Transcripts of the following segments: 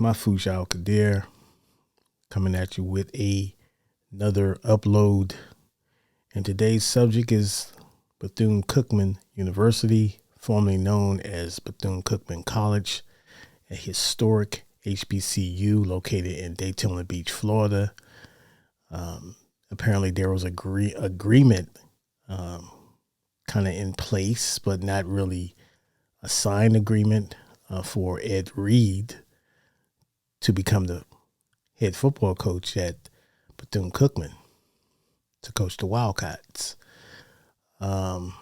Mahfouz Al Qadir coming at you with another upload. And today's subject is Bethune-Cookman University, formerly known as Bethune-Cookman College, a historic HBCU located in Daytona Beach, Florida. Apparently there was agreement kind of in place, but not really a signed agreement for Ed Reed to become the head football coach at Bethune-Cookman, to coach the Wildcats. And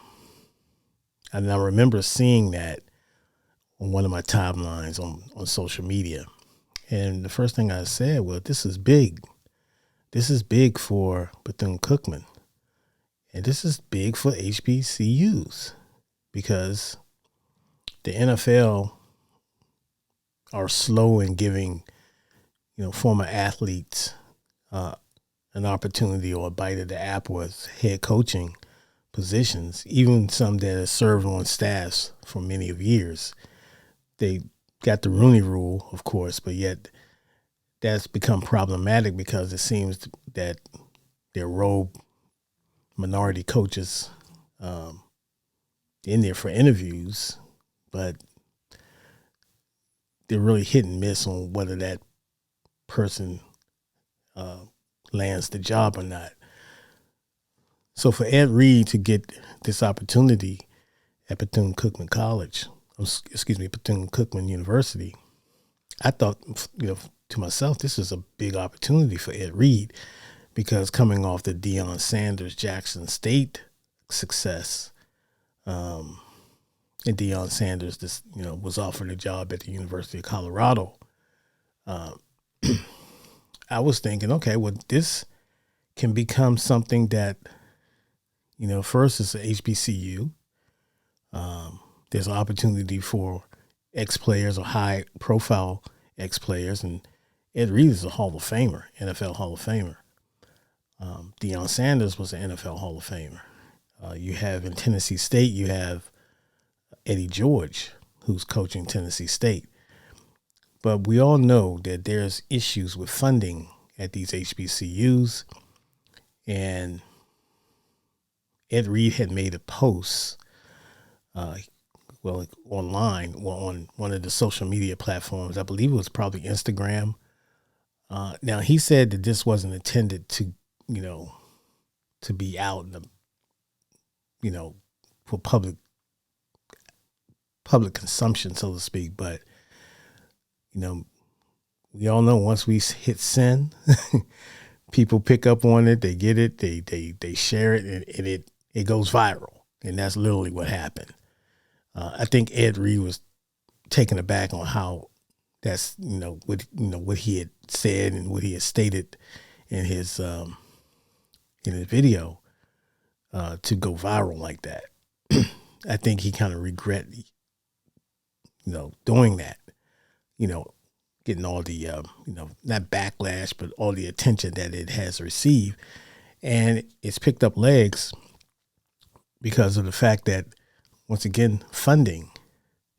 I remember seeing that on one of my timelines on social media. And the first thing I said was, this is big. This is big for Bethune-Cookman. And this is big for HBCUs, because the NFL are slow in giving, former athletes an opportunity or a bite of the apple with head coaching positions, even some that have served on staffs for many of years. They got the Rooney Rule, of course, but yet that's become problematic because it seems that there are rogue minority coaches in there for interviews, but they're really hit and miss on whether that person lands the job or not. So for Ed Reed to get this opportunity at Bethune-Cookman Bethune-Cookman University, I thought, to myself, this is a big opportunity for Ed Reed, because coming off the Deion Sanders Jackson State success, and Deion Sanders, was offered a job at the University of Colorado. I was thinking, okay, well, this can become something that, first it's an HBCU. There's an opportunity for ex-players or high-profile ex-players, and Ed Reed is a Hall of Famer, NFL Hall of Famer. Deion Sanders was an NFL Hall of Famer. You have in Tennessee State, you have Eddie George, who's coaching Tennessee State. But we all know that there's issues with funding at these HBCUs. And Ed Reed had made a post, online, on one of the social media platforms. I believe it was probably Instagram. Now, he said that this wasn't intended to, to be out in the, for public consumption, so to speak. But, we all know once we hit send, people pick up on it, they get it, they share it, and it goes viral. And that's literally what happened. I think Ed Reed was taken aback on how that's, what he had said and what he had stated in his video to go viral like that. I think he kind of regret, doing that, getting all the, not backlash, but all the attention that it has received. And it's picked up legs because of the fact that, once again, funding.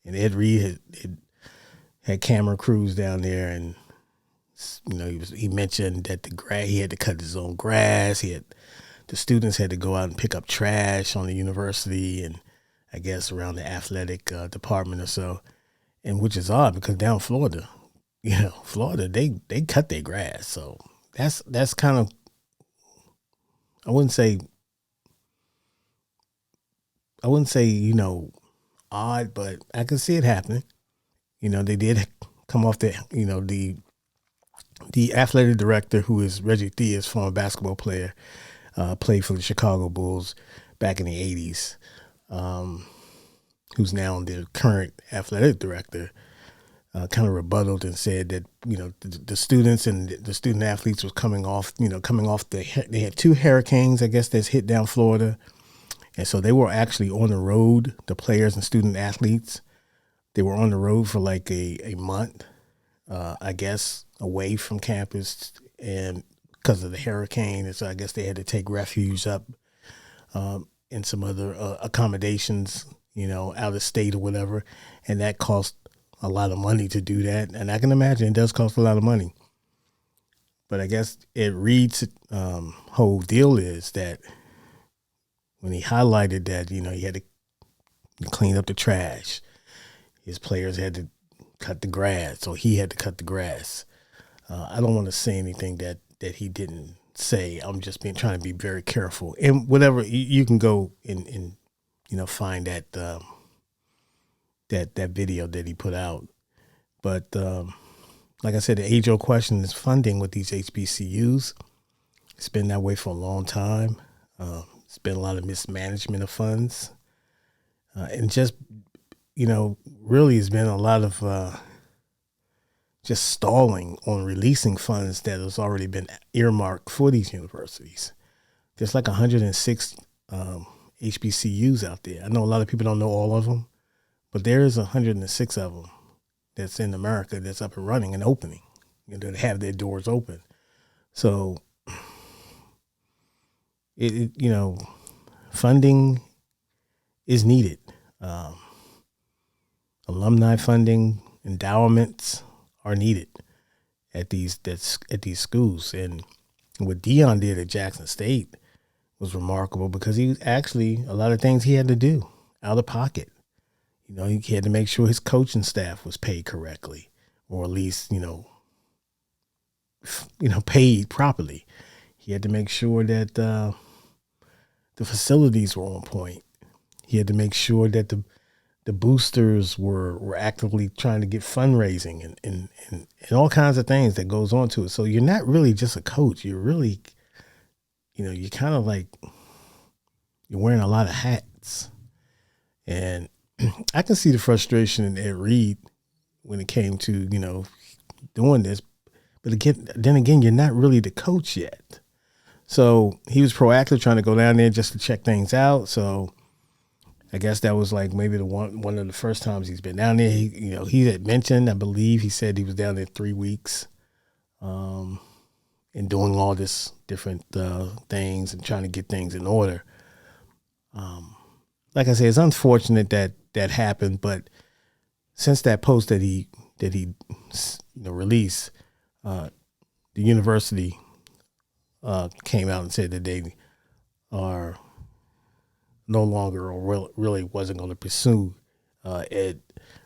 And Ed Reed had camera crews down there, and he mentioned that he had to cut his own grass. The students had to go out and pick up trash on the university, and I guess around the athletic department or so. And which is odd, because down Florida, Florida, they cut their grass. So that's kind of, I wouldn't say, odd, but I can see it happening. They did come off the athletic director, who is Reggie Theus, former basketball player, played for the Chicago Bulls back in the 80s, who's now the current athletic director, kind of rebutted and said that, the students and the student athletes was coming off they had two hurricanes, I guess, that's hit down Florida. And so they were actually on the road, the players and student athletes. They were on the road for like a month, I guess, away from campus, and because of the hurricane. And so I guess they had to take refuge up in some other accommodations, out of state or whatever. And that cost a lot of money to do that, and I can imagine it does cost a lot of money. But I guess Ed Reed's whole deal is that when he highlighted that, you know, he had to clean up the trash, his players had to cut the grass, so he had to cut the grass. I don't want to say anything that he didn't say. I'm just trying to be very careful. And whatever, you can go and you know, find that that video that he put out. But like I said, the age-old question is funding with these HBCUs. It's been that way for a long time. It's been a lot of mismanagement of funds. And just, you know, really has been a lot of just stalling on releasing funds that has already been earmarked for these universities. There's like 106 HBCUs out there. I know a lot of people don't know all of them, but there is 106 of them that's in America that's up and running and opening, you know, that have their doors open. So, you know, funding is needed. Alumni funding, endowments are needed at these schools. And what Dion did at Jackson State was remarkable because he actually, a lot of things he had to do out of pocket. You know, he had to make sure his coaching staff was paid correctly, or at least, you know, paid properly. He had to make sure that the facilities were on point. He had to make sure that the boosters were actively trying to get fundraising and all kinds of things that goes on to it. So you're not really just a coach. You're really, you know, you're kind of like, you're wearing a lot of hats. And I can see the frustration in Ed Reed when it came to, you know, doing this. But then again, you're not really the coach yet. So he was proactive, trying to go down there just to check things out. So I guess that was like maybe one of the first times he's been down there. He had mentioned, I believe he said he was down there 3 weeks, and doing all this different things and trying to get things in order. Like I said, it's unfortunate that happened, but since that post that he released, the university came out and said that they are no longer, or really wasn't going to pursue Ed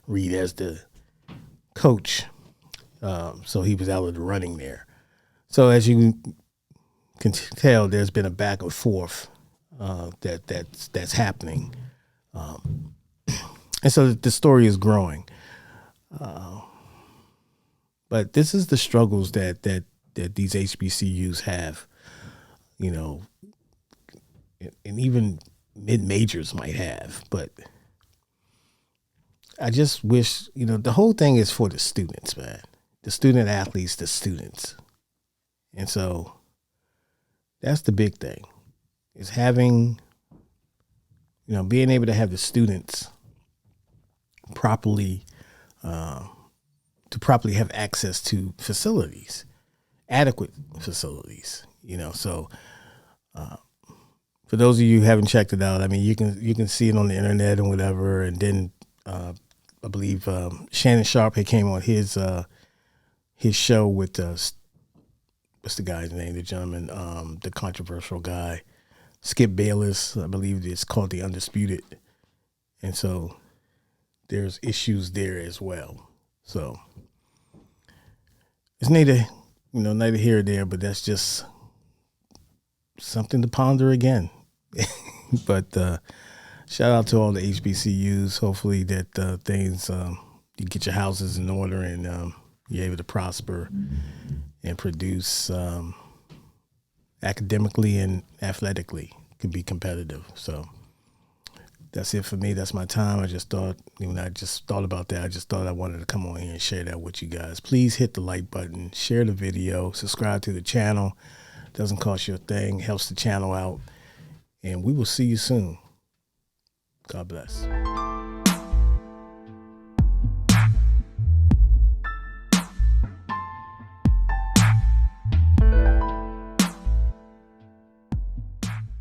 Reed as the coach. So he was out of the running there. So as you can tell, there's been a back and forth that's happening. And so the story is growing. But this is the struggles that these HBCUs have, you know, and even mid-majors might have. But I just wish, you know, the whole thing is for the students, man. The student athletes, the students. And so that's the big thing, is having, you know, being able to have the students properly, to properly have access to facilities, adequate facilities, you know. So for those of you who haven't checked it out, I mean, you can see it on the internet and whatever. And then I believe Shannon Sharpe had came on his show with what's the guy's name? The gentleman, the controversial guy, Skip Bayless. I believe it's called The Undisputed. And so there's issues there as well. So it's neither here or there, but that's just something to ponder again. But shout out to all the HBCUs. Hopefully that things, you get your houses in order and you're able to prosper and produce academically and athletically, can be competitive. So that's it for me. That's my time. I just thought about that. I just thought I wanted to come on here and share that with you guys. Please hit the like button, share the video, subscribe to the channel. Doesn't cost you a thing, helps the channel out. And we will see you soon. God bless.